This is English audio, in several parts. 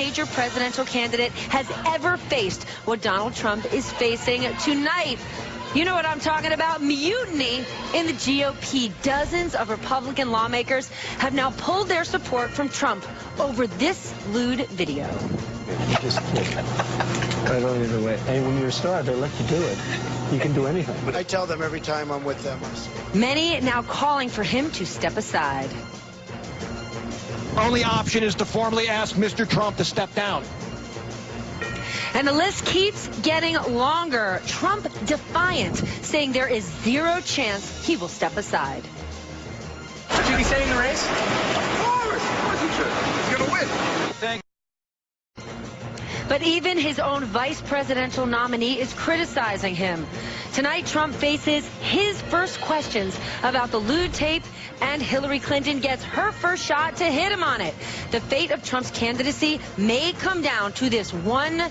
major presidential candidate has ever faced what Donald Trump is facing tonight. You know what I'm talking about? Mutiny in the GOP. Dozens of Republican lawmakers have now pulled their support from Trump over this lewd video. You just right over the way. And when you're a star, they let you do it. You can do anything. I tell them every time I'm with them. Many now calling for him to step aside. Only option is to formally ask Mr. Trump to step down. And the list keeps getting longer. Trump defiant, saying there is zero chance he will step aside. Should he stay in the race? Of course he should. He's going to win. Thank you. But even his own vice presidential nominee is criticizing him. Tonight, Trump faces his first questions about the lewd tape, and Hillary Clinton gets her first shot to hit him on it. The fate of Trump's candidacy may come down to this one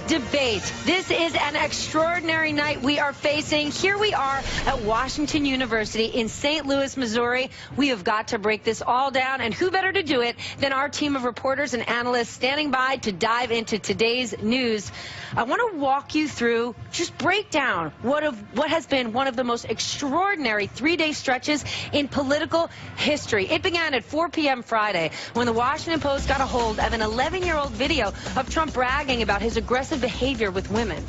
debate. This is an extraordinary night we are facing. Here we are at Washington University in St. Louis, Missouri. We have got to break this all down, and who better to do it than our team of reporters and analysts standing by to dive into today's news. I want to walk you through, just break down what has been one of the most extraordinary three-day stretches in political history. It began at 4 p.m. Friday when the Washington Post got a hold of an 11-year-old video of Trump bragging about his aggressive behavior with women.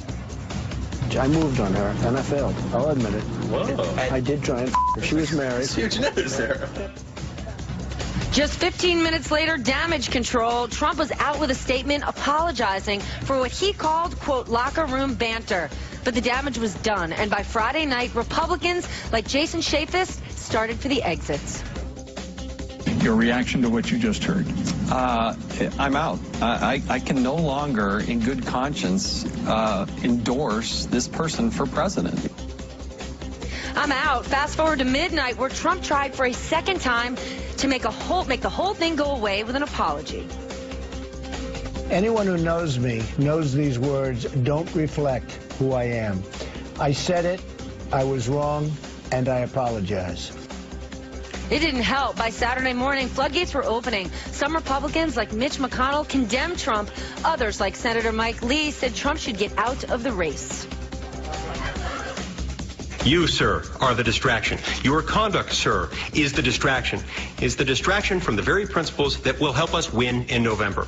I moved on her, and I failed. I'll admit it. Whoa. I did try and her. She was married. Huge news there. Just 15 minutes later, damage control. Trump was out with a statement apologizing for what he called, quote, locker room banter. But the damage was done, and by Friday night, Republicans like Jason Chaffetz started for the exits. Your reaction to what you just heard? I'm out. I can no longer, in good conscience, endorse this person for president. I'm out. Fast forward to midnight, where Trump tried for a second time to make the whole thing go away with an apology. Anyone who knows me knows these words don't reflect who I am. I said it, I was wrong, and I apologize. It didn't help. By Saturday morning, floodgates were opening. Some Republicans, like Mitch McConnell, condemned Trump. Others, like Senator Mike Lee, said Trump should get out of the race. You, sir, are the distraction. Your conduct, sir, is the distraction. Is the distraction from the very principles that will help us win in November.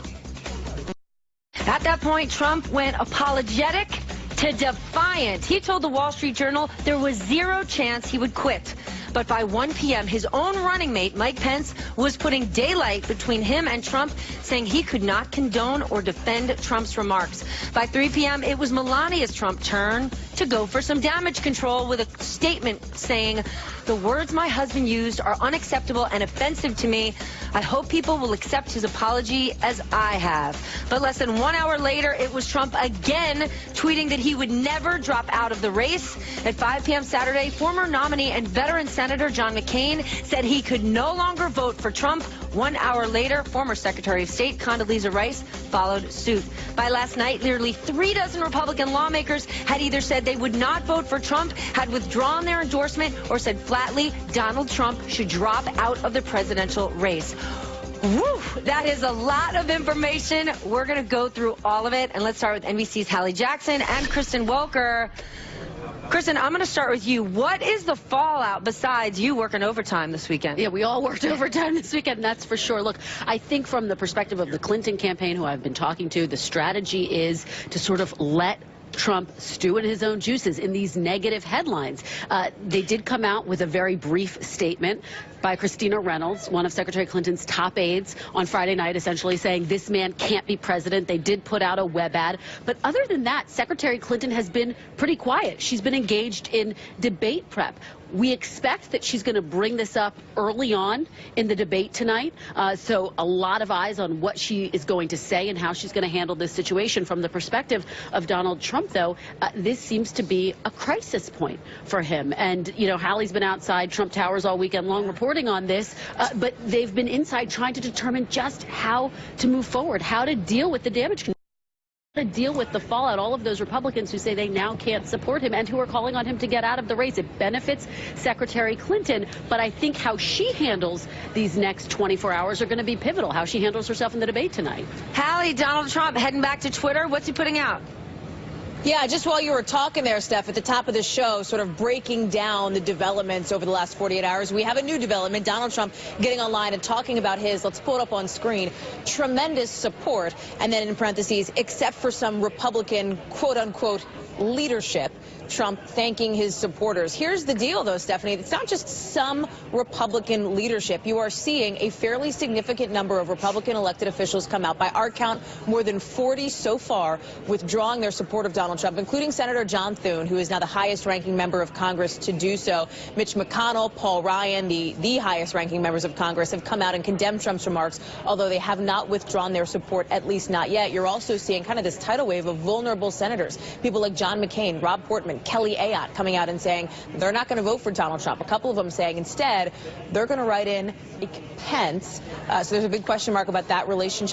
At that point, Trump went apologetic to defiant. He told the Wall Street Journal there was zero chance he would quit. But by 1 p.m., his own running mate, Mike Pence, was putting daylight between him and Trump, saying he could not condone or defend Trump's remarks. By 3 p.m., it was Melania's Trump turn to go for some damage control with a statement saying, the words my husband used are unacceptable and offensive to me. I hope people will accept his apology as I have. But less than 1 hour later, it was Trump again tweeting that he would never drop out of the race. At 5 p.m. Saturday, former nominee and veteran Senator John McCain said he could no longer vote for Trump. 1 hour later, former Secretary of State Condoleezza Rice followed suit. By last night, nearly 36 Republican lawmakers had either said they would not vote for Trump, had withdrawn their endorsement, or said flatly Donald Trump should drop out of the presidential race. Woo, that is a lot of information. We're going to go through all of it. And let's start with NBC's Hallie Jackson and Kristen Welker. Kristen, I'm going to start with you. What is the fallout besides you working overtime this weekend? Yeah, we all worked overtime this weekend, that's for sure. Look, I think from the perspective of the Clinton campaign, who I've been talking to, the strategy is to sort of let Trump stew in his own juices in these negative headlines. They did come out with a very brief statement by Christina Reynolds, one of Secretary Clinton's top aides, on Friday night, essentially saying this man can't be president. They did put out a web ad. But other than that, Secretary Clinton has been pretty quiet. She's been engaged in debate prep. We expect that she's going to bring this up early on in the debate tonight. So a lot of eyes on what she is going to say and how she's going to handle this situation. From the perspective of Donald Trump, though, this seems to be a crisis point for him. And, you know, Hallie's been outside Trump Towers all weekend long reporting on this, but they've been inside trying to determine just how to move forward, how to deal with the damage control. to deal with the fallout, all of those Republicans who say they now can't support him and who are calling on him to get out of the race. It benefits Secretary Clinton, but I think how she handles these next 24 hours are going to be pivotal, how she handles herself in the debate tonight. Hallie, Donald Trump heading back to Twitter. What's he putting out? Yeah, just while you were talking there, Steph, at the top of the show, sort of breaking down the developments over the last 48 hours, we have a new development. Donald Trump getting online and talking about his, let's pull it up on screen, tremendous support, and then in parentheses, except for some Republican, quote-unquote, leadership. Trump thanking his supporters. Here's the deal, though, Stephanie. It's not just some Republican leadership. You are seeing a fairly significant number of Republican elected officials come out. By our count, more than 40 so far withdrawing their support of Donald Trump, including Senator John Thune, who is now the highest-ranking member of Congress to do so. Mitch McConnell, Paul Ryan, the highest-ranking members of Congress, have come out and condemned Trump's remarks, although they have not withdrawn their support, at least not yet. You're also seeing kind of this tidal wave of vulnerable senators, people like John McCain, Rob Portman, Kelly Ayotte coming out and saying they're not going to vote for Donald Trump. A couple of them saying instead they're going to write in Mike Pence. So there's a big question mark about that relationship.